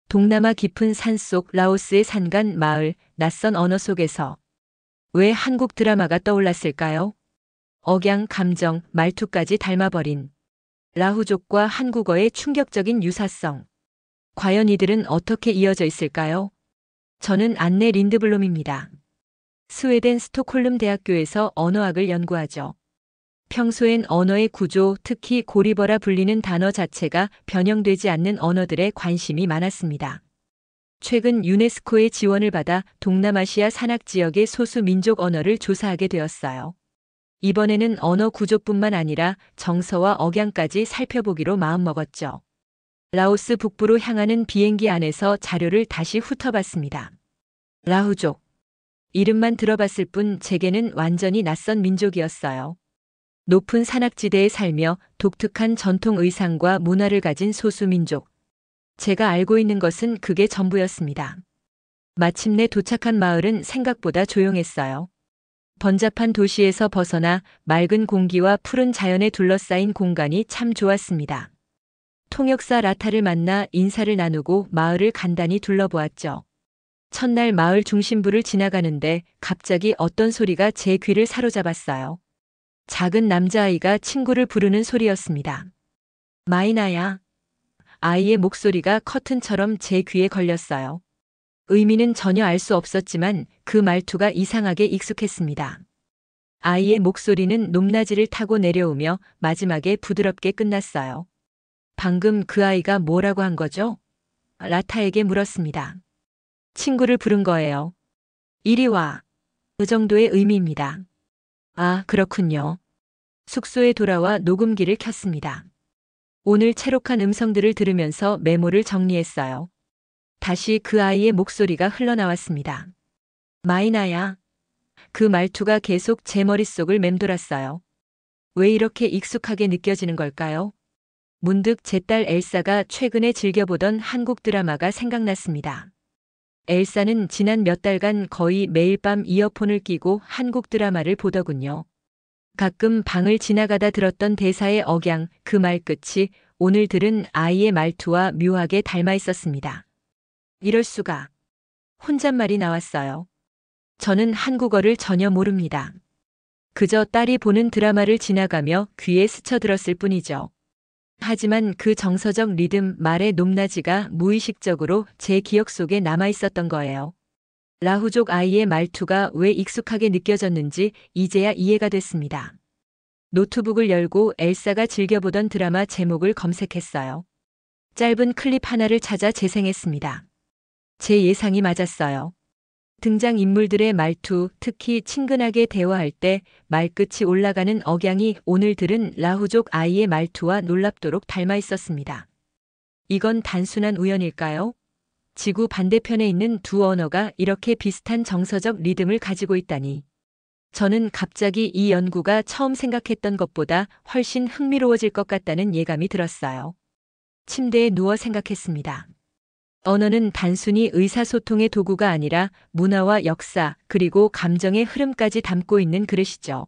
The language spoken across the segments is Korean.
동남아 깊은 산속 라오스의 산간 마을, 낯선 언어 속에서 왜 한국 드라마가 떠올랐을까요? 억양, 감정, 말투까지 닮아버린 라후족과 한국어의 충격적인 유사성. 과연 이들은 어떻게 이어져 있을까요? 저는 안네 린드블롬입니다. 스웨덴 스톡홀름 대학교에서 언어학을 연구하죠. 평소엔 언어의 구조, 특히 고리버라 불리는 단어 자체가 변형되지 않는 언어들에 관심이 많았습니다. 최근 유네스코의 지원을 받아 동남아시아 산악 지역의 소수 민족 언어를 조사하게 되었어요. 이번에는 언어 구조뿐만 아니라 정서와 억양까지 살펴보기로 마음먹었죠. 라오스 북부로 향하는 비행기 안에서 자료를 다시 훑어봤습니다. 라후족. 이름만 들어봤을 뿐 제게는 완전히 낯선 민족이었어요. 높은 산악지대에 살며 독특한 전통 의상과 문화를 가진 소수민족. 제가 알고 있는 것은 그게 전부였습니다. 마침내 도착한 마을은 생각보다 조용했어요. 번잡한 도시에서 벗어나 맑은 공기와 푸른 자연에 둘러싸인 공간이 참 좋았습니다. 통역사 라타를 만나 인사를 나누고 마을을 간단히 둘러보았죠. 첫날 마을 중심부를 지나가는데 갑자기 어떤 소리가 제 귀를 사로잡았어요. 작은 남자아이가 친구를 부르는 소리였습니다. 마이나야. 아이의 목소리가 커튼처럼 제 귀에 걸렸어요. 의미는 전혀 알 수 없었지만 그 말투가 이상하게 익숙했습니다. 아이의 목소리는 높낮이를 타고 내려오며 마지막에 부드럽게 끝났어요. 방금 그 아이가 뭐라고 한 거죠? 라타에게 물었습니다. 친구를 부른 거예요. 이리 와. 그 정도의 의미입니다. 아, 그렇군요. 숙소에 돌아와 녹음기를 켰습니다. 오늘 채록한 음성들을 들으면서 메모를 정리했어요. 다시 그 아이의 목소리가 흘러나왔습니다. 마이나야. 그 말투가 계속 제 머릿속을 맴돌았어요. 왜 이렇게 익숙하게 느껴지는 걸까요? 문득 제 딸 엘사가 최근에 즐겨보던 한국 드라마가 생각났습니다. 엘사는 지난 몇 달간 거의 매일 밤 이어폰을 끼고 한국 드라마를 보더군요. 가끔 방을 지나가다 들었던 대사의 억양, 그 말끝이 오늘 들은 아이의 말투와 묘하게 닮아 있었습니다. 이럴 수가. 혼잣말이 나왔어요. 저는 한국어를 전혀 모릅니다. 그저 딸이 보는 드라마를 지나가며 귀에 스쳐들었을 뿐이죠. 하지만 그 정서적 리듬, 말의 높낮이가 무의식적으로 제 기억 속에 남아 있었던 거예요. 라후족 아이의 말투가 왜 익숙하게 느껴졌는지 이제야 이해가 됐습니다. 노트북을 열고 엘사가 즐겨보던 드라마 제목을 검색했어요. 짧은 클립 하나를 찾아 재생했습니다. 제 예상이 맞았어요. 등장인물들의 말투, 특히 친근하게 대화할 때 말끝이 올라가는 억양이 오늘 들은 라후족 아이의 말투와 놀랍도록 닮아 있었습니다. 이건 단순한 우연일까요? 지구 반대편에 있는 두 언어가 이렇게 비슷한 정서적 리듬을 가지고 있다니. 저는 갑자기 이 연구가 처음 생각했던 것보다 훨씬 흥미로워질 것 같다는 예감이 들었어요. 침대에 누워 생각했습니다. 언어는 단순히 의사소통의 도구가 아니라 문화와 역사, 그리고 감정의 흐름까지 담고 있는 그릇이죠.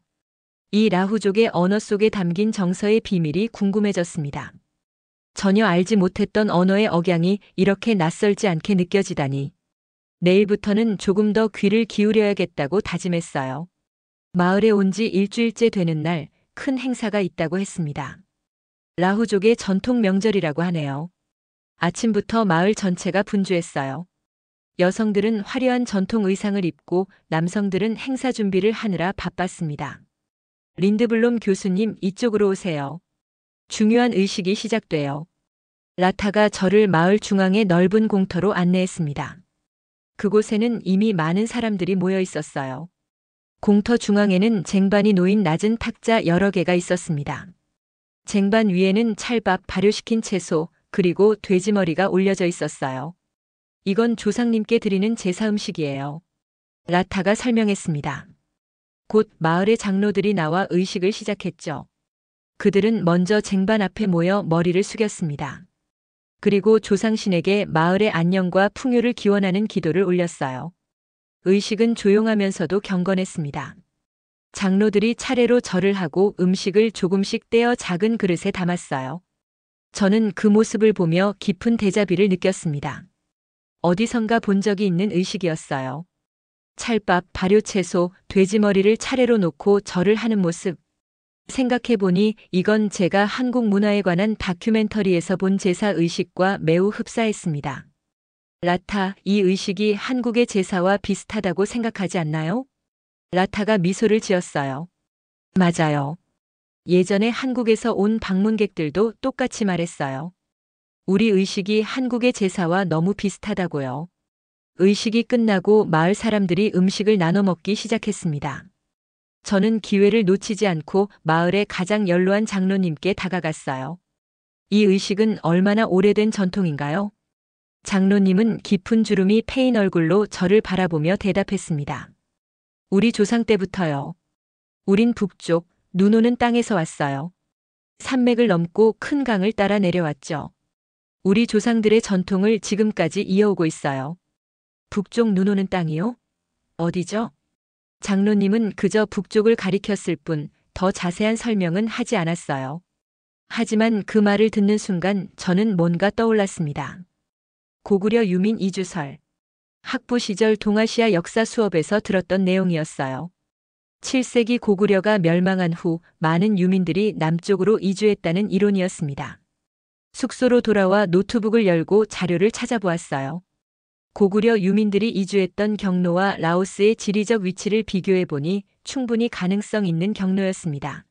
이 라후족의 언어 속에 담긴 정서의 비밀이 궁금해졌습니다. 전혀 알지 못했던 언어의 억양이 이렇게 낯설지 않게 느껴지다니. 내일부터는 조금 더 귀를 기울여야겠다고 다짐했어요. 마을에 온 지 일주일째 되는 날, 큰 행사가 있다고 했습니다. 라후족의 전통 명절이라고 하네요. 아침부터 마을 전체가 분주했어요. 여성들은 화려한 전통 의상을 입고 남성들은 행사 준비를 하느라 바빴습니다. 린드블롬 교수님, 이쪽으로 오세요. 중요한 의식이 시작돼요. 라타가 저를 마을 중앙의 넓은 공터로 안내했습니다. 그곳에는 이미 많은 사람들이 모여 있었어요. 공터 중앙에는 쟁반이 놓인 낮은 탁자 여러 개가 있었습니다. 쟁반 위에는 찰밥, 발효시킨 채소, 그리고 돼지머리가 올려져 있었어요. 이건 조상님께 드리는 제사 음식이에요. 라타가 설명했습니다. 곧 마을의 장로들이 나와 의식을 시작했죠. 그들은 먼저 쟁반 앞에 모여 머리를 숙였습니다. 그리고 조상신에게 마을의 안녕과 풍요를 기원하는 기도를 올렸어요. 의식은 조용하면서도 경건했습니다. 장로들이 차례로 절을 하고 음식을 조금씩 떼어 작은 그릇에 담았어요. 저는 그 모습을 보며 깊은 데자비를 느꼈습니다. 어디선가 본 적이 있는 의식이었어요. 찰밥, 발효채소, 돼지머리를 차례로 놓고 절을 하는 모습. 생각해보니 이건 제가 한국 문화에 관한 다큐멘터리에서 본 제사 의식과 매우 흡사했습니다. 라타, 이 의식이 한국의 제사와 비슷하다고 생각하지 않나요? 라타가 미소를 지었어요. 맞아요. 예전에 한국에서 온 방문객들도 똑같이 말했어요. 우리 의식이 한국의 제사와 너무 비슷하다고요. 의식이 끝나고 마을 사람들이 음식을 나눠 먹기 시작했습니다. 저는 기회를 놓치지 않고 마을의 가장 연로한 장로님께 다가갔어요. 이 의식은 얼마나 오래된 전통인가요? 장로님은 깊은 주름이 패인 얼굴로 저를 바라보며 대답했습니다. 우리 조상 때부터요. 우린 북쪽, 눈 오는 땅에서 왔어요. 산맥을 넘고 큰 강을 따라 내려왔죠. 우리 조상들의 전통을 지금까지 이어오고 있어요. 북쪽 눈 오는 땅이요? 어디죠? 장로님은 그저 북쪽을 가리켰을 뿐 더 자세한 설명은 하지 않았어요. 하지만 그 말을 듣는 순간 저는 뭔가 떠올랐습니다. 고구려 유민 이주설. 학부 시절 동아시아 역사 수업에서 들었던 내용이었어요. 7세기 고구려가 멸망한 후 많은 유민들이 남쪽으로 이주했다는 이론이었습니다. 숙소로 돌아와 노트북을 열고 자료를 찾아보았어요. 고구려 유민들이 이주했던 경로와 라오스의 지리적 위치를 비교해 보니 충분히 가능성 있는 경로였습니다.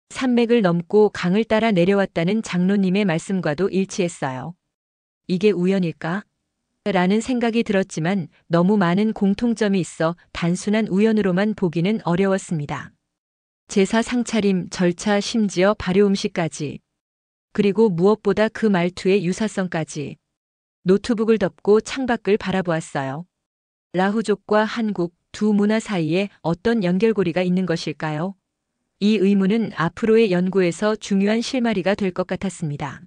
산맥을 넘고 강을 따라 내려왔다는 장로님의 말씀과도 일치했어요. 이게 우연일까? 라는 생각이 들었지만 너무 많은 공통점이 있어 단순한 우연으로만 보기는 어려웠습니다. 제사 상차림, 절차, 심지어 발효 음식까지. 그리고 무엇보다 그 말투의 유사성까지. 노트북을 덮고 창밖을 바라보았어요. 라후족과 한국 두 문화 사이에 어떤 연결고리가 있는 것일까요? 이 의문은 앞으로의 연구에서 중요한 실마리가 될 것 같았습니다.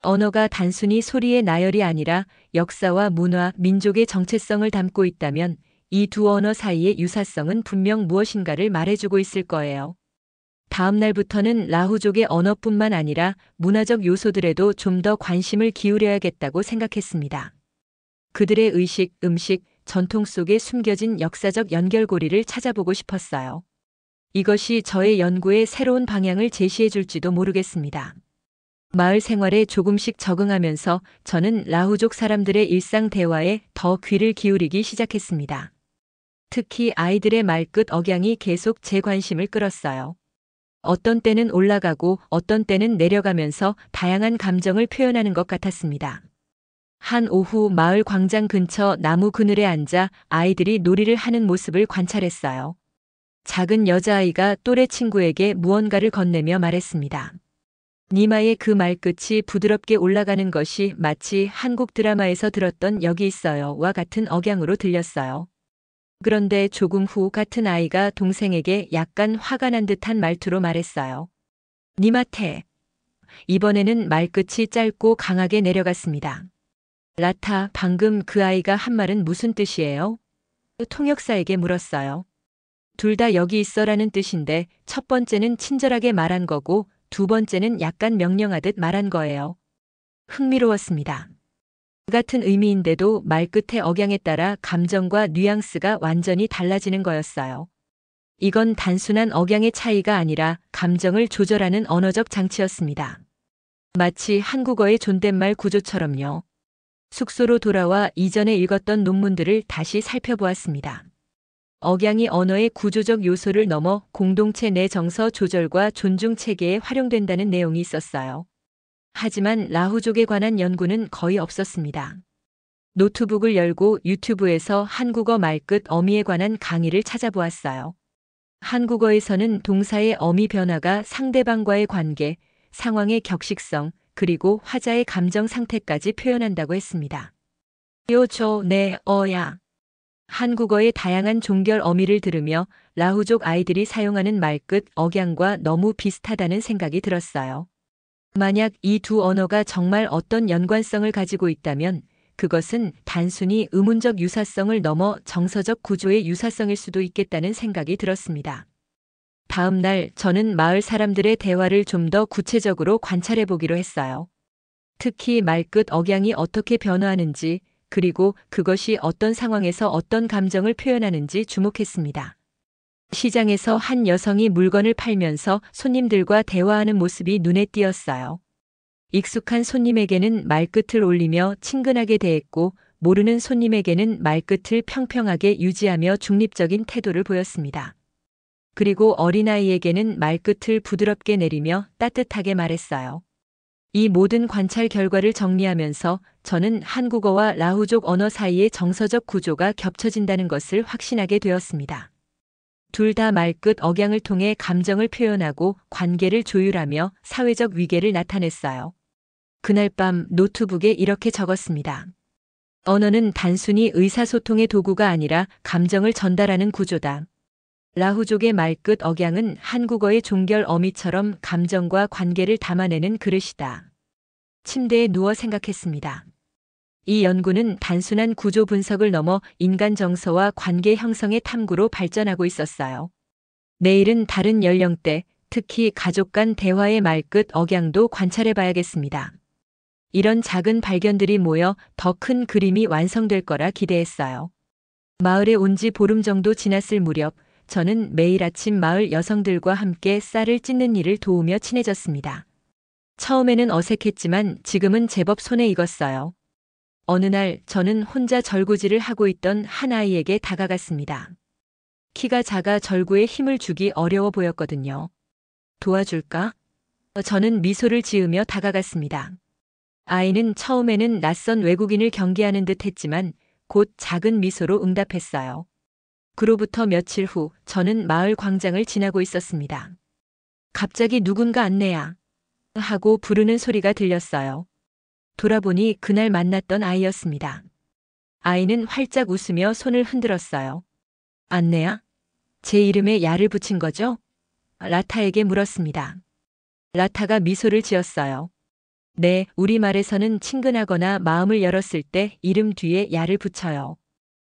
언어가 단순히 소리의 나열이 아니라 역사와 문화, 민족의 정체성을 담고 있다면 이 두 언어 사이의 유사성은 분명 무엇인가를 말해주고 있을 거예요. 다음 날부터는 라후족의 언어뿐만 아니라 문화적 요소들에도 좀 더 관심을 기울여야겠다고 생각했습니다. 그들의 의식, 음식, 전통 속에 숨겨진 역사적 연결고리를 찾아보고 싶었어요. 이것이 저의 연구의 새로운 방향을 제시해 줄지도 모르겠습니다. 마을 생활에 조금씩 적응하면서 저는 라후족 사람들의 일상 대화에 더 귀를 기울이기 시작했습니다. 특히 아이들의 말끝 억양이 계속 제 관심을 끌었어요. 어떤 때는 올라가고 어떤 때는 내려가면서 다양한 감정을 표현하는 것 같았습니다. 한 오후 마을 광장 근처 나무 그늘에 앉아 아이들이 놀이를 하는 모습을 관찰했어요. 작은 여자아이가 또래 친구에게 무언가를 건네며 말했습니다. 니마의 그 말끝이 부드럽게 올라가는 것이 마치 한국 드라마에서 들었던 여기 있어요와 같은 억양으로 들렸어요. 그런데 조금 후 같은 아이가 동생에게 약간 화가 난 듯한 말투로 말했어요. 니마테. 이번에는 말끝이 짧고 강하게 내려갔습니다. 라타, 방금 그 아이가 한 말은 무슨 뜻이에요? 통역사에게 물었어요. 둘 다 여기 있어라는 뜻인데 첫 번째는 친절하게 말한 거고 두 번째는 약간 명령하듯 말한 거예요. 흥미로웠습니다. 같은 의미인데도 말끝의 억양에 따라 감정과 뉘앙스가 완전히 달라지는 거였어요. 이건 단순한 억양의 차이가 아니라 감정을 조절하는 언어적 장치였습니다. 마치 한국어의 존댓말 구조처럼요. 숙소로 돌아와 이전에 읽었던 논문들을 다시 살펴보았습니다. 억양이 언어의 구조적 요소를 넘어 공동체 내 정서 조절과 존중 체계에 활용된다는 내용이 있었어요. 하지만 라후족에 관한 연구는 거의 없었습니다. 노트북을 열고 유튜브에서 한국어 말끝 어미에 관한 강의를 찾아보았어요. 한국어에서는 동사의 어미 변화가 상대방과의 관계, 상황의 격식성, 그리고 화자의 감정 상태까지 표현한다고 했습니다. 요조, 네, 어야. 한국어의 다양한 종결 어미를 들으며 라후족 아이들이 사용하는 말끝 억양과 너무 비슷하다는 생각이 들었어요. 만약 이 두 언어가 정말 어떤 연관성을 가지고 있다면 그것은 단순히 의문적 유사성을 넘어 정서적 구조의 유사성일 수도 있겠다는 생각이 들었습니다. 다음 날 저는 마을 사람들의 대화를 좀 더 구체적으로 관찰해 보기로 했어요. 특히 말끝 억양이 어떻게 변화하는지, 그리고 그것이 어떤 상황에서 어떤 감정을 표현하는지 주목했습니다. 시장에서 한 여성이 물건을 팔면서 손님들과 대화하는 모습이 눈에 띄었어요. 익숙한 손님에게는 말끝을 올리며 친근하게 대했고 모르는 손님에게는 말끝을 평평하게 유지하며 중립적인 태도를 보였습니다. 그리고 어린아이에게는 말끝을 부드럽게 내리며 따뜻하게 말했어요. 이 모든 관찰 결과를 정리하면서 저는 한국어와 라후족 언어 사이의 정서적 구조가 겹쳐진다는 것을 확신하게 되었습니다. 둘 다 말끝 억양을 통해 감정을 표현하고 관계를 조율하며 사회적 위계를 나타냈어요. 그날 밤 노트북에 이렇게 적었습니다. 언어는 단순히 의사소통의 도구가 아니라 감정을 전달하는 구조다. 라후족의 말끝 억양은 한국어의 종결 어미처럼 감정과 관계를 담아내는 그릇이다. 침대에 누워 생각했습니다. 이 연구는 단순한 구조 분석을 넘어 인간 정서와 관계 형성의 탐구로 발전하고 있었어요. 내일은 다른 연령대, 특히 가족 간 대화의 말끝 억양도 관찰해 봐야겠습니다. 이런 작은 발견들이 모여 더 큰 그림이 완성될 거라 기대했어요. 마을에 온 지 보름 정도 지났을 무렵, 저는 매일 아침 마을 여성들과 함께 쌀을 찢는 일을 도우며 친해졌습니다. 처음에는 어색했지만 지금은 제법 손에 익었어요. 어느 날 저는 혼자 절구질을 하고 있던 한 아이에게 다가갔습니다. 키가 작아 절구에 힘을 주기 어려워 보였거든요. 도와줄까? 저는 미소를 지으며 다가갔습니다. 아이는 처음에는 낯선 외국인을 경계하는 듯 했지만 곧 작은 미소로 응답했어요. 그로부터 며칠 후 저는 마을 광장을 지나고 있었습니다. 갑자기 누군가 안내야 하고 부르는 소리가 들렸어요. 돌아보니 그날 만났던 아이였습니다. 아이는 활짝 웃으며 손을 흔들었어요. 안내야? 제 이름에 야를 붙인 거죠? 라타에게 물었습니다. 라타가 미소를 지었어요. 네, 우리말에서는 친근하거나 마음을 열었을 때 이름 뒤에 야를 붙여요.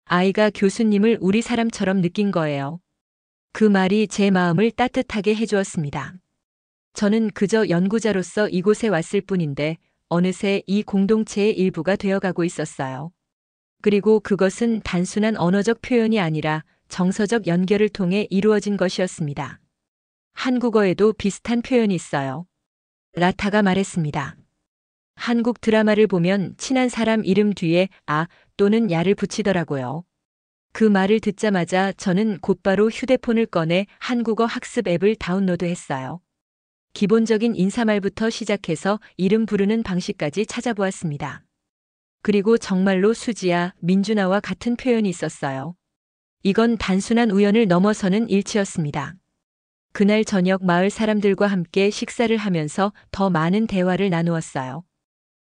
아이가 교수님을 우리 사람처럼 느낀 거예요. 그 말이 제 마음을 따뜻하게 해주었습니다. 저는 그저 연구자로서 이곳에 왔을 뿐인데 어느새 이 공동체의 일부가 되어가고 있었어요. 그리고 그것은 단순한 언어적 표현이 아니라 정서적 연결을 통해 이루어진 것이었습니다. 한국어에도 비슷한 표현이 있어요. 라타가 말했습니다. 한국 드라마를 보면 친한 사람 이름 뒤에 아 또는 야를 붙이더라고요. 그 말을 듣자마자 저는 곧바로 휴대폰을 꺼내 한국어 학습 앱을 다운로드했어요. 기본적인 인사말부터 시작해서 이름 부르는 방식까지 찾아보았습니다. 그리고 정말로 수지야, 민준아와 같은 표현이 있었어요. 이건 단순한 우연을 넘어서는 일치였습니다. 그날 저녁 마을 사람들과 함께 식사를 하면서 더 많은 대화를 나누었어요.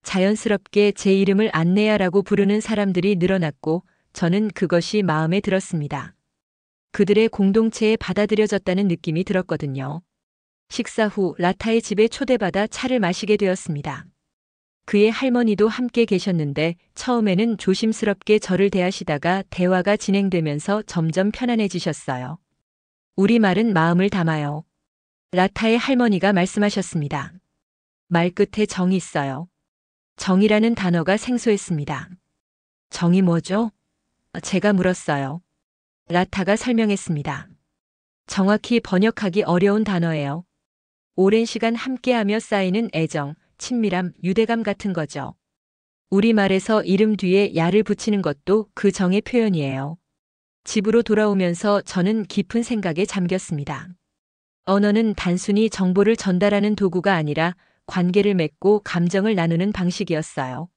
자연스럽게 제 이름을 안내야라고 부르는 사람들이 늘어났고 저는 그것이 마음에 들었습니다. 그들의 공동체에 받아들여졌다는 느낌이 들었거든요. 식사 후 라타의 집에 초대받아 차를 마시게 되었습니다. 그의 할머니도 함께 계셨는데 처음에는 조심스럽게 저를 대하시다가 대화가 진행되면서 점점 편안해지셨어요. 우리말은 마음을 담아요. 라타의 할머니가 말씀하셨습니다. 말끝에 정이 있어요. 정이라는 단어가 생소했습니다. 정이 뭐죠? 제가 물었어요. 라타가 설명했습니다. 정확히 번역하기 어려운 단어예요. 오랜 시간 함께하며 쌓이는 애정, 친밀함, 유대감 같은 거죠. 우리말에서 이름 뒤에 야를 붙이는 것도 그 정의 표현이에요. 집으로 돌아오면서 저는 깊은 생각에 잠겼습니다. 언어는 단순히 정보를 전달하는 도구가 아니라 관계를 맺고 감정을 나누는 방식이었어요.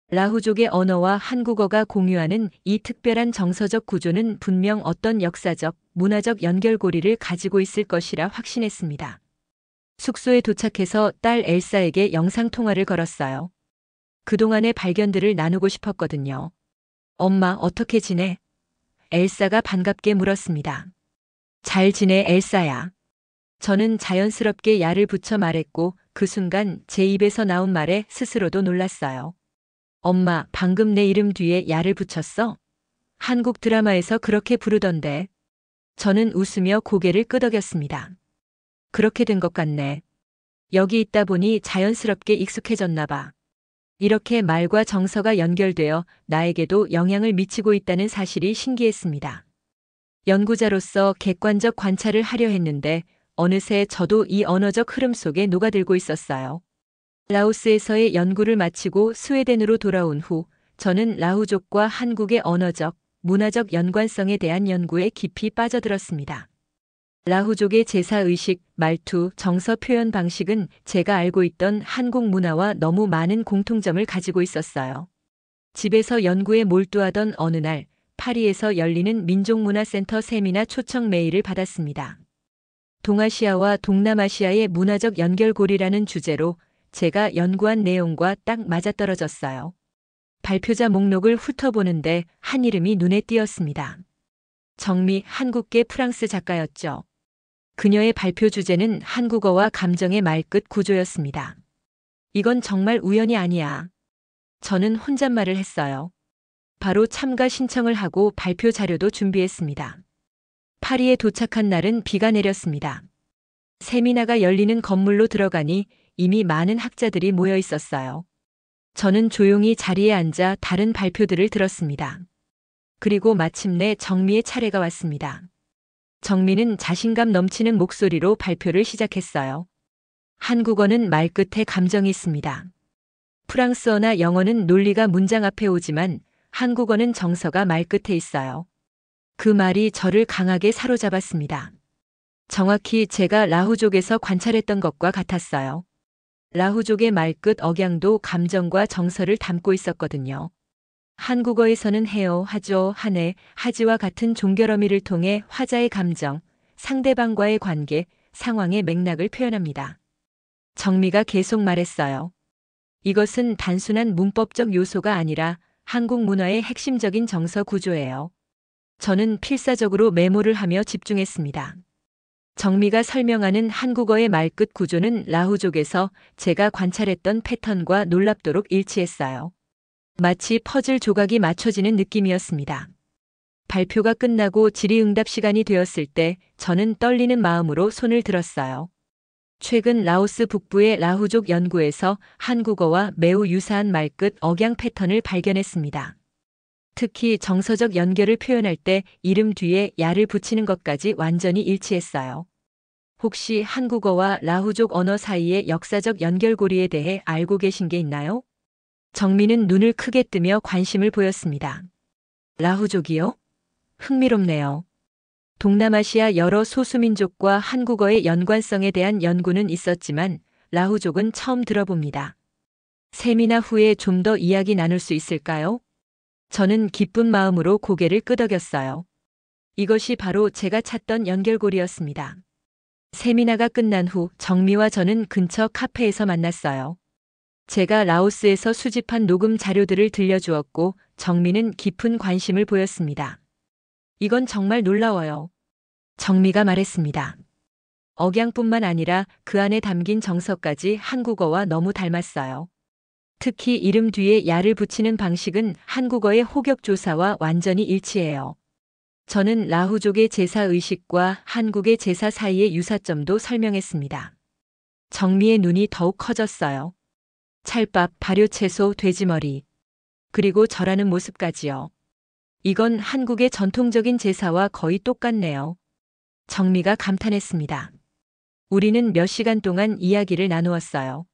라후족의 언어와 한국어가 공유하는 이 특별한 정서적 구조는 분명 어떤 역사적, 문화적 연결고리를 가지고 있을 것이라 확신했습니다. 숙소에 도착해서 딸 엘사에게 영상통화를 걸었어요. 그동안의 발견들을 나누고 싶었거든요. 엄마, 어떻게 지내? 엘사가 반갑게 물었습니다. 잘 지내, 엘사야. 저는 자연스럽게 야를 붙여 말했고 그 순간 제 입에서 나온 말에 스스로도 놀랐어요. 엄마, 방금 내 이름 뒤에 야를 붙였어? 한국 드라마에서 그렇게 부르던데. 저는 웃으며 고개를 끄덕였습니다. 그렇게 된 것 같네. 여기 있다 보니 자연스럽게 익숙해졌나 봐. 이렇게 말과 정서가 연결되어 나에게도 영향을 미치고 있다는 사실이 신기했습니다. 연구자로서 객관적 관찰을 하려 했는데 어느새 저도 이 언어적 흐름 속에 녹아들고 있었어요. 라오스에서의 연구를 마치고 스웨덴으로 돌아온 후 저는 라후족과 한국의 언어적, 문화적 연관성에 대한 연구에 깊이 빠져들었습니다. 라후족의 제사의식, 말투, 정서 표현 방식은 제가 알고 있던 한국 문화와 너무 많은 공통점을 가지고 있었어요. 집에서 연구에 몰두하던 어느 날, 파리에서 열리는 민족문화센터 세미나 초청 메일을 받았습니다. 동아시아와 동남아시아의 문화적 연결고리라는 주제로 제가 연구한 내용과 딱 맞아떨어졌어요. 발표자 목록을 훑어보는데 한 이름이 눈에 띄었습니다. 정미, 한국계 프랑스 작가였죠. 그녀의 발표 주제는 한국어와 감정의 말끝 구조였습니다. 이건 정말 우연이 아니야. 저는 혼잣말을 했어요. 바로 참가 신청을 하고 발표 자료도 준비했습니다. 파리에 도착한 날은 비가 내렸습니다. 세미나가 열리는 건물로 들어가니 이미 많은 학자들이 모여 있었어요. 저는 조용히 자리에 앉아 다른 발표들을 들었습니다. 그리고 마침내 정미의 차례가 왔습니다. 정미는 자신감 넘치는 목소리로 발표를 시작했어요. 한국어는 말끝에 감정이 있습니다. 프랑스어나 영어는 논리가 문장 앞에 오지만 한국어는 정서가 말끝에 있어요. 그 말이 저를 강하게 사로잡았습니다. 정확히 제가 라후족에서 관찰했던 것과 같았어요. 라후족의 말끝 억양도 감정과 정서를 담고 있었거든요. 한국어에서는 해요, 하죠, 하네, 하지와 같은 종결어미를 통해 화자의 감정, 상대방과의 관계, 상황의 맥락을 표현합니다. 정미가 계속 말했어요. 이것은 단순한 문법적 요소가 아니라 한국 문화의 핵심적인 정서 구조예요. 저는 필사적으로 메모를 하며 집중했습니다. 정미가 설명하는 한국어의 말끝 구조는 라후족에서 제가 관찰했던 패턴과 놀랍도록 일치했어요. 마치 퍼즐 조각이 맞춰지는 느낌이었습니다. 발표가 끝나고 질의응답 시간이 되었을 때 저는 떨리는 마음으로 손을 들었어요. 최근 라오스 북부의 라후족 연구에서 한국어와 매우 유사한 말끝 억양 패턴을 발견했습니다. 특히 정서적 연결을 표현할 때 이름 뒤에 야를 붙이는 것까지 완전히 일치했어요. 혹시 한국어와 라후족 언어 사이의 역사적 연결고리에 대해 알고 계신 게 있나요? 정미는 눈을 크게 뜨며 관심을 보였습니다. 라후족이요? 흥미롭네요. 동남아시아 여러 소수민족과 한국어의 연관성에 대한 연구는 있었지만 라후족은 처음 들어봅니다. 세미나 후에 좀 더 이야기 나눌 수 있을까요? 저는 기쁜 마음으로 고개를 끄덕였어요. 이것이 바로 제가 찾던 연결고리였습니다. 세미나가 끝난 후 정미와 저는 근처 카페에서 만났어요. 제가 라오스에서 수집한 녹음 자료들을 들려주었고 정미는 깊은 관심을 보였습니다. 이건 정말 놀라워요. 정미가 말했습니다. 억양뿐만 아니라 그 안에 담긴 정서까지 한국어와 너무 닮았어요. 특히 이름 뒤에 야를 붙이는 방식은 한국어의 호격조사와 완전히 일치해요. 저는 라후족의 제사의식과 한국의 제사 사이의 유사점도 설명했습니다. 정미의 눈이 더욱 커졌어요. 찰밥, 발효채소, 돼지머리. 그리고 절하는 모습까지요. 이건 한국의 전통적인 제사와 거의 똑같네요. 정미가 감탄했습니다. 우리는 몇 시간 동안 이야기를 나누었어요.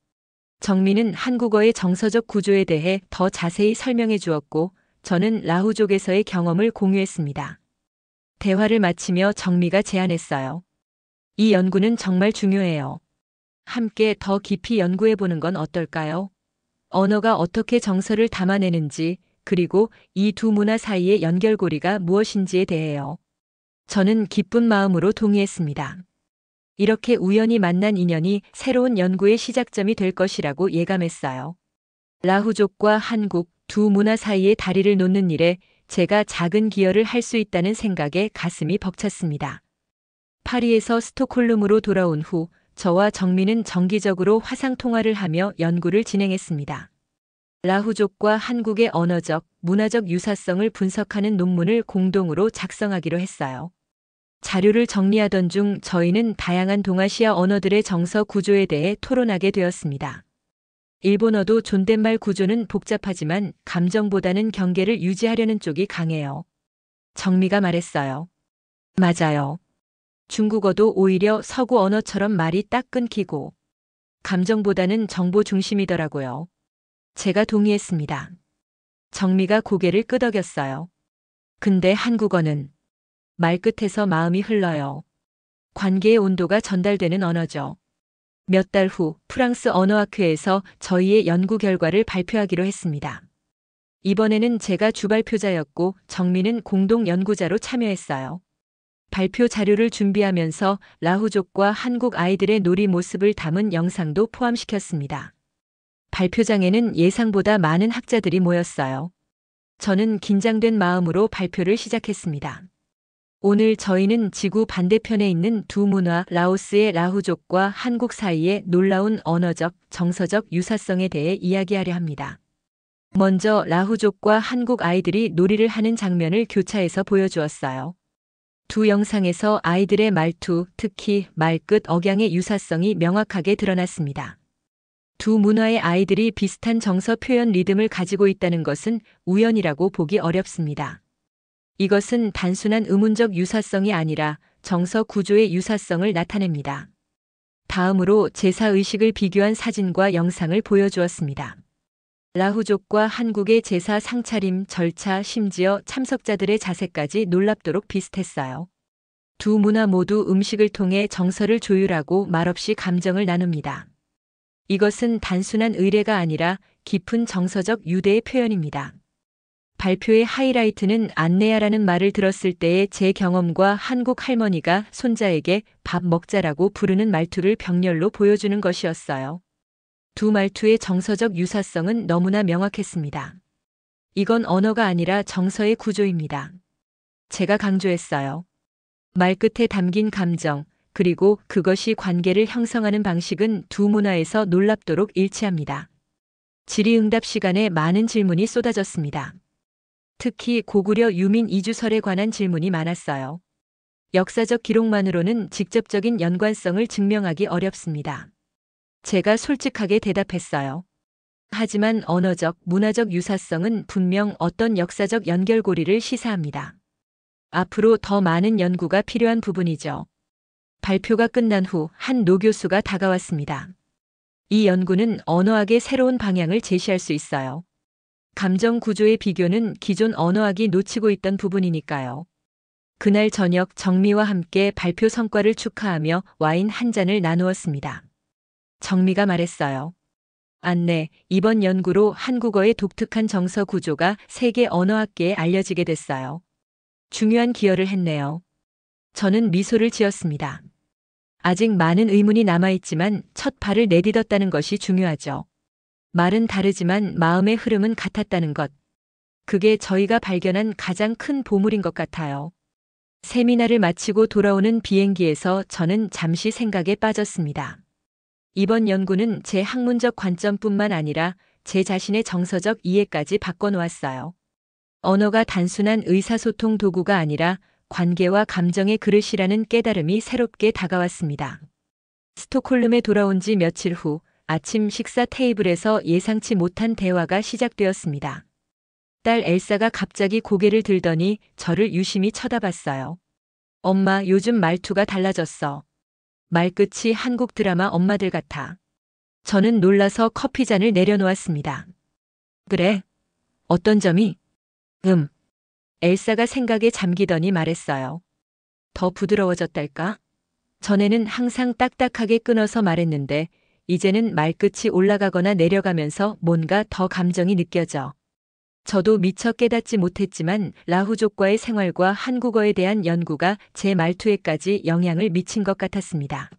정미는 한국어의 정서적 구조에 대해 더 자세히 설명해 주었고 저는 라후족에서의 경험을 공유했습니다. 대화를 마치며 정미가 제안했어요. 이 연구는 정말 중요해요. 함께 더 깊이 연구해 보는 건 어떨까요? 언어가 어떻게 정서를 담아내는지, 그리고 이 두 문화 사이의 연결고리가 무엇인지에 대해요. 저는 기쁜 마음으로 동의했습니다. 이렇게 우연히 만난 인연이 새로운 연구의 시작점이 될 것이라고 예감했어요. 라후족과 한국 두 문화 사이의 다리를 놓는 일에 제가 작은 기여를 할 수 있다는 생각에 가슴이 벅찼습니다. 파리에서 스톡홀름으로 돌아온 후 저와 정미는 정기적으로 화상 통화를 하며 연구를 진행했습니다. 라후족과 한국의 언어적, 문화적 유사성을 분석하는 논문을 공동으로 작성하기로 했어요. 자료를 정리하던 중 저희는 다양한 동아시아 언어들의 정서 구조에 대해 토론하게 되었습니다. 일본어도 존댓말 구조는 복잡하지만 감정보다는 경계를 유지하려는 쪽이 강해요. 정미가 말했어요. 맞아요. 중국어도 오히려 서구 언어처럼 말이 딱 끊기고 감정보다는 정보 중심이더라고요. 제가 동의했습니다. 정미가 고개를 끄덕였어요. 근데 한국어는 말끝에서 마음이 흘러요. 관계의 온도가 전달되는 언어죠. 몇 달 후 프랑스 언어학회에서 저희의 연구 결과를 발표하기로 했습니다. 이번에는 제가 주발표자였고 정미는 공동 연구자로 참여했어요. 발표 자료를 준비하면서 라후족과 한국 아이들의 놀이 모습을 담은 영상도 포함시켰습니다. 발표장에는 예상보다 많은 학자들이 모였어요. 저는 긴장된 마음으로 발표를 시작했습니다. 오늘 저희는 지구 반대편에 있는 두 문화 라오스의 라후족과 한국 사이의 놀라운 언어적, 정서적 유사성에 대해 이야기하려 합니다. 먼저 라후족과 한국 아이들이 놀이를 하는 장면을 교차해서 보여주었어요. 두 영상에서 아이들의 말투, 특히 말끝 억양의 유사성이 명확하게 드러났습니다. 두 문화의 아이들이 비슷한 정서 표현 리듬을 가지고 있다는 것은 우연이라고 보기 어렵습니다. 이것은 단순한 의문적 유사성이 아니라 정서 구조의 유사성을 나타냅니다. 다음으로 제사의식을 비교한 사진과 영상을 보여주었습니다. 라후족과 한국의 제사 상차림, 절차, 심지어 참석자들의 자세까지 놀랍도록 비슷했어요. 두 문화 모두 음식을 통해 정서를 조율하고 말없이 감정을 나눕니다. 이것은 단순한 의례가 아니라 깊은 정서적 유대의 표현입니다. 발표의 하이라이트는 안내야라는 말을 들었을 때의 제 경험과 한국 할머니가 손자에게 밥 먹자라고 부르는 말투를 병렬로 보여주는 것이었어요. 두 말투의 정서적 유사성은 너무나 명확했습니다. 이건 언어가 아니라 정서의 구조입니다. 제가 강조했어요. 말끝에 담긴 감정, 그리고 그것이 관계를 형성하는 방식은 두 문화에서 놀랍도록 일치합니다. 질의응답 시간에 많은 질문이 쏟아졌습니다. 특히 고구려 유민 이주설에 관한 질문이 많았어요. 역사적 기록만으로는 직접적인 연관성을 증명하기 어렵습니다. 제가 솔직하게 대답했어요. 하지만 언어적, 문화적 유사성은 분명 어떤 역사적 연결고리를 시사합니다. 앞으로 더 많은 연구가 필요한 부분이죠. 발표가 끝난 후 한 노교수가 다가왔습니다. 이 연구는 언어학의 새로운 방향을 제시할 수 있어요. 감정 구조의 비교는 기존 언어학이 놓치고 있던 부분이니까요. 그날 저녁 정미와 함께 발표 성과를 축하하며 와인 한 잔을 나누었습니다. 정미가 말했어요. 안내, 이번 연구로 한국어의 독특한 정서 구조가 세계 언어학계에 알려지게 됐어요. 중요한 기여를 했네요. 저는 미소를 지었습니다. 아직 많은 의문이 남아있지만 첫 발을 내딛었다는 것이 중요하죠. 말은 다르지만 마음의 흐름은 같았다는 것. 그게 저희가 발견한 가장 큰 보물인 것 같아요. 세미나를 마치고 돌아오는 비행기에서 저는 잠시 생각에 빠졌습니다. 이번 연구는 제 학문적 관점뿐만 아니라 제 자신의 정서적 이해까지 바꿔놓았어요. 언어가 단순한 의사소통 도구가 아니라 관계와 감정의 그릇이라는 깨달음이 새롭게 다가왔습니다. 스톡홀름에 돌아온 지 며칠 후 아침 식사 테이블에서 예상치 못한 대화가 시작되었습니다. 딸 엘사가 갑자기 고개를 들더니 저를 유심히 쳐다봤어요. 엄마, 요즘 말투가 달라졌어. 말끝이 한국 드라마 엄마들 같아. 저는 놀라서 커피잔을 내려놓았습니다. 그래? 어떤 점이? 엘사가 생각에 잠기더니 말했어요. 더 부드러워졌달까? 전에는 항상 딱딱하게 끊어서 말했는데 이제는 말끝이 올라가거나 내려가면서 뭔가 더 감정이 느껴져. 저도 미처 깨닫지 못했지만 라후족과의 생활과 한국어에 대한 연구가 제 말투에까지 영향을 미친 것 같았습니다.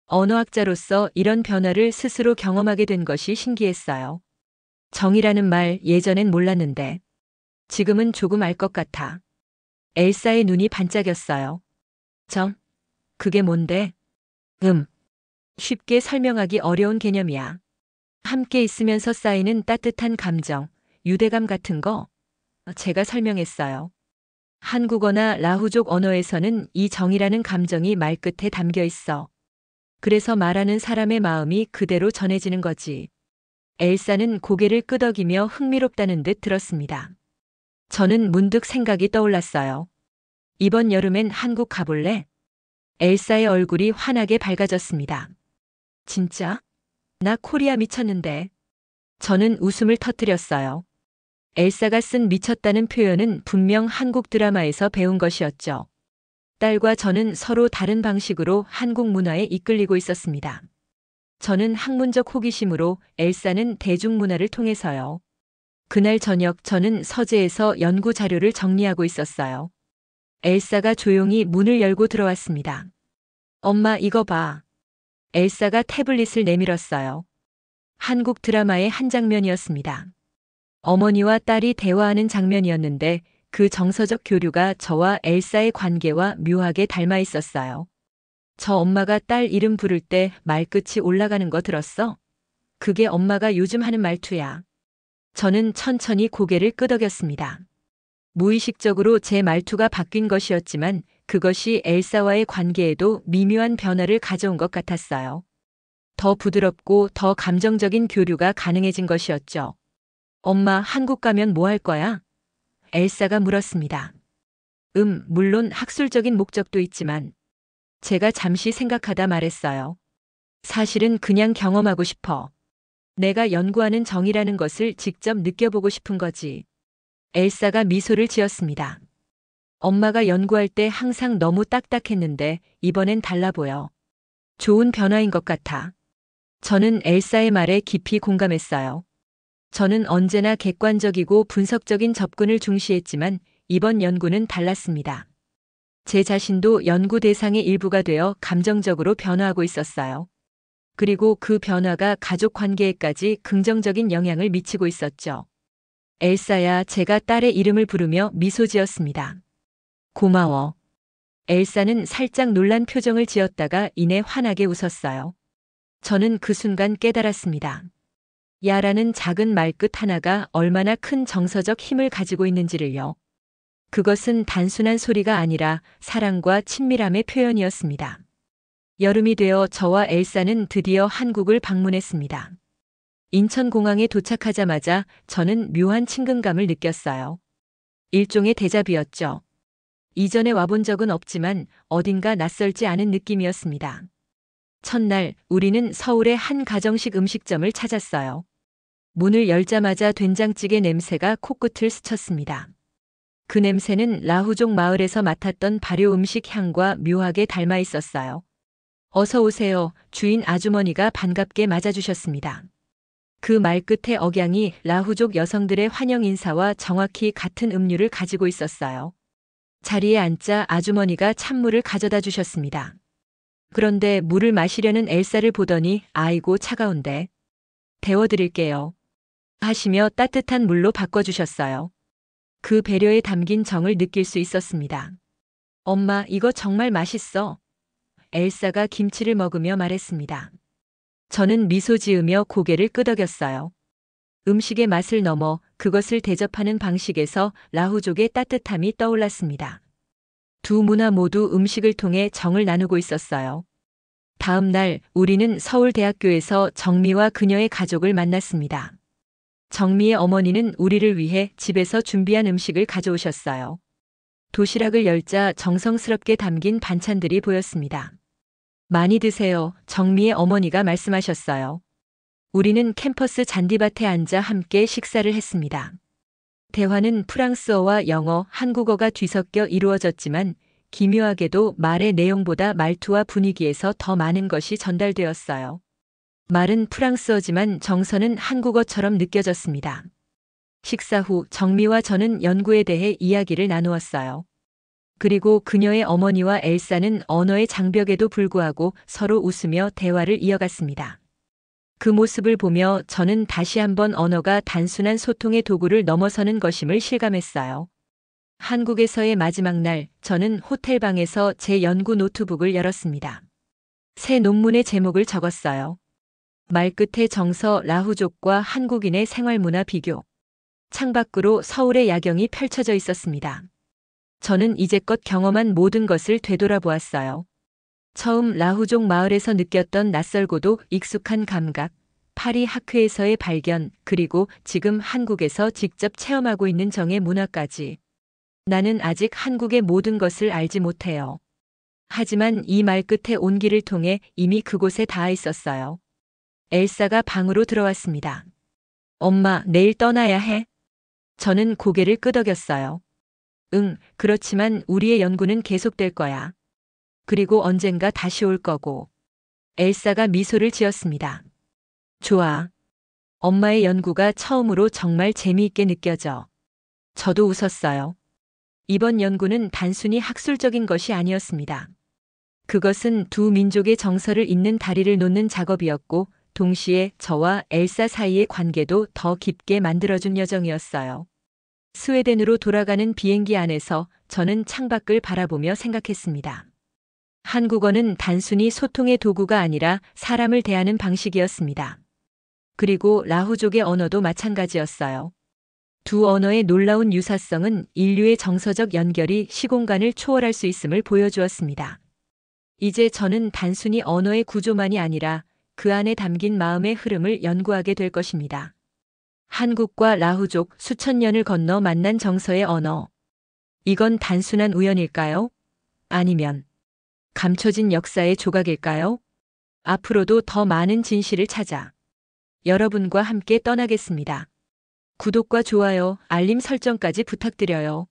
언어학자로서 이런 변화를 스스로 경험하게 된 것이 신기했어요. 정이라는 말 예전엔 몰랐는데 지금은 조금 알 것 같아. 엘사의 눈이 반짝였어요. 정? 그게 뭔데? 쉽게 설명하기 어려운 개념이야. 함께 있으면서 쌓이는 따뜻한 감정, 유대감 같은 거. 제가 설명했어요. 한국어나 라후족 언어에서는 이 정이라는 감정이 말끝에 담겨 있어. 그래서 말하는 사람의 마음이 그대로 전해지는 거지. 엘사는 고개를 끄덕이며 흥미롭다는 듯 들었습니다. 저는 문득 생각이 떠올랐어요. 이번 여름엔 한국 가볼래? 엘사의 얼굴이 환하게 밝아졌습니다. 진짜? 나 코리아 미쳤는데. 저는 웃음을 터뜨렸어요. 엘사가 쓴 미쳤다는 표현은 분명 한국 드라마에서 배운 것이었죠. 딸과 저는 서로 다른 방식으로 한국 문화에 이끌리고 있었습니다. 저는 학문적 호기심으로, 엘사는 대중문화를 통해서요. 그날 저녁 저는 서재에서 연구 자료를 정리하고 있었어요. 엘사가 조용히 문을 열고 들어왔습니다. 엄마, 이거 봐. 엘사가 태블릿을 내밀었어요. 한국 드라마의 한 장면이었습니다. 어머니와 딸이 대화하는 장면이었는데 그 정서적 교류가 저와 엘사의 관계와 묘하게 닮아 있었어요. 저 엄마가 딸 이름 부를 때 말끝이 올라가는 거 들었어? 그게 엄마가 요즘 하는 말투야. 저는 천천히 고개를 끄덕였습니다. 무의식적으로 제 말투가 바뀐 것이었지만 그것이 엘사와의 관계에도 미묘한 변화를 가져온 것 같았어요. 더 부드럽고 더 감정적인 교류가 가능해진 것이었죠. 엄마, 한국 가면 뭐 할 거야? 엘사가 물었습니다. 물론 학술적인 목적도 있지만. 제가 잠시 생각하다 말했어요. 사실은 그냥 경험하고 싶어. 내가 연구하는 정이라는 것을 직접 느껴보고 싶은 거지. 엘사가 미소를 지었습니다. 엄마가 연구할 때 항상 너무 딱딱했는데 이번엔 달라 보여. 좋은 변화인 것 같아. 저는 엘사의 말에 깊이 공감했어요. 저는 언제나 객관적이고 분석적인 접근을 중시했지만 이번 연구는 달랐습니다. 제 자신도 연구 대상의 일부가 되어 감정적으로 변화하고 있었어요. 그리고 그 변화가 가족 관계에까지 긍정적인 영향을 미치고 있었죠. 엘사야, 제가 딸의 이름을 부르며 미소 지었습니다. 고마워. 엘사는 살짝 놀란 표정을 지었다가 이내 환하게 웃었어요. 저는 그 순간 깨달았습니다. 야라는 작은 말끝 하나가 얼마나 큰 정서적 힘을 가지고 있는지를요. 그것은 단순한 소리가 아니라 사랑과 친밀함의 표현이었습니다. 여름이 되어 저와 엘사는 드디어 한국을 방문했습니다. 인천공항에 도착하자마자 저는 묘한 친근감을 느꼈어요. 일종의 데자뷰였죠. 이전에 와본 적은 없지만 어딘가 낯설지 않은 느낌이었습니다. 첫날 우리는 서울의 한 가정식 음식점을 찾았어요. 문을 열자마자 된장찌개 냄새가 코끝을 스쳤습니다. 그 냄새는 라후족 마을에서 맡았던 발효 음식 향과 묘하게 닮아 있었어요. 어서 오세요. 주인 아주머니가 반갑게 맞아주셨습니다. 그 말끝의 억양이 라후족 여성들의 환영 인사와 정확히 같은 음료를 가지고 있었어요. 자리에 앉자 아주머니가 찬물을 가져다 주셨습니다. 그런데 물을 마시려는 엘사를 보더니 아이고 차가운데. 데워드릴게요. 하시며 따뜻한 물로 바꿔주셨어요. 그 배려에 담긴 정을 느낄 수 있었습니다. 엄마, 이거 정말 맛있어. 엘사가 김치를 먹으며 말했습니다. 저는 미소 지으며 고개를 끄덕였어요. 음식의 맛을 넘어 그것을 대접하는 방식에서 라후족의 따뜻함이 떠올랐습니다. 두 문화 모두 음식을 통해 정을 나누고 있었어요. 다음 날 우리는 서울대학교에서 정미와 그녀의 가족을 만났습니다. 정미의 어머니는 우리를 위해 집에서 준비한 음식을 가져오셨어요. 도시락을 열자 정성스럽게 담긴 반찬들이 보였습니다. 많이 드세요. 정미의 어머니가 말씀하셨어요. 우리는 캠퍼스 잔디밭에 앉아 함께 식사를 했습니다. 대화는 프랑스어와 영어, 한국어가 뒤섞여 이루어졌지만 기묘하게도 말의 내용보다 말투와 분위기에서 더 많은 것이 전달되었어요. 말은 프랑스어지만 정서는 한국어처럼 느껴졌습니다. 식사 후 정미와 저는 연구에 대해 이야기를 나누었어요. 그리고 그녀의 어머니와 엘사는 언어의 장벽에도 불구하고 서로 웃으며 대화를 이어갔습니다. 그 모습을 보며 저는 다시 한번 언어가 단순한 소통의 도구를 넘어서는 것임을 실감했어요. 한국에서의 마지막 날, 저는 호텔방에서 제 연구 노트북을 열었습니다. 새 논문의 제목을 적었어요. 말끝의 정서 라후족과 한국인의 생활문화 비교. 창밖으로 서울의 야경이 펼쳐져 있었습니다. 저는 이제껏 경험한 모든 것을 되돌아보았어요. 처음 라후족 마을에서 느꼈던 낯설고도 익숙한 감각, 파리 학회에서의 발견, 그리고 지금 한국에서 직접 체험하고 있는 정의 문화까지. 나는 아직 한국의 모든 것을 알지 못해요. 하지만 이 말끝의 온기를 통해 이미 그곳에 닿아 있었어요. 엘사가 방으로 들어왔습니다. 엄마, 내일 떠나야 해? 저는 고개를 끄덕였어요. 응, 그렇지만 우리의 연구는 계속될 거야. 그리고 언젠가 다시 올 거고. 엘사가 미소를 지었습니다. 좋아. 엄마의 연구가 처음으로 정말 재미있게 느껴져. 저도 웃었어요. 이번 연구는 단순히 학술적인 것이 아니었습니다. 그것은 두 민족의 정서를 잇는 다리를 놓는 작업이었고, 동시에 저와 엘사 사이의 관계도 더 깊게 만들어준 여정이었어요. 스웨덴으로 돌아가는 비행기 안에서 저는 창밖을 바라보며 생각했습니다. 한국어는 단순히 소통의 도구가 아니라 사람을 대하는 방식이었습니다. 그리고 라후족의 언어도 마찬가지였어요. 두 언어의 놀라운 유사성은 인류의 정서적 연결이 시공간을 초월할 수 있음을 보여주었습니다. 이제 저는 단순히 언어의 구조만이 아니라 그 안에 담긴 마음의 흐름을 연구하게 될 것입니다. 한국과 라후족 수천 년을 건너 만난 정서의 언어. 이건 단순한 우연일까요? 아니면 감춰진 역사의 조각일까요? 앞으로도 더 많은 진실을 찾아 여러분과 함께 떠나겠습니다. 구독과 좋아요, 알림 설정까지 부탁드려요.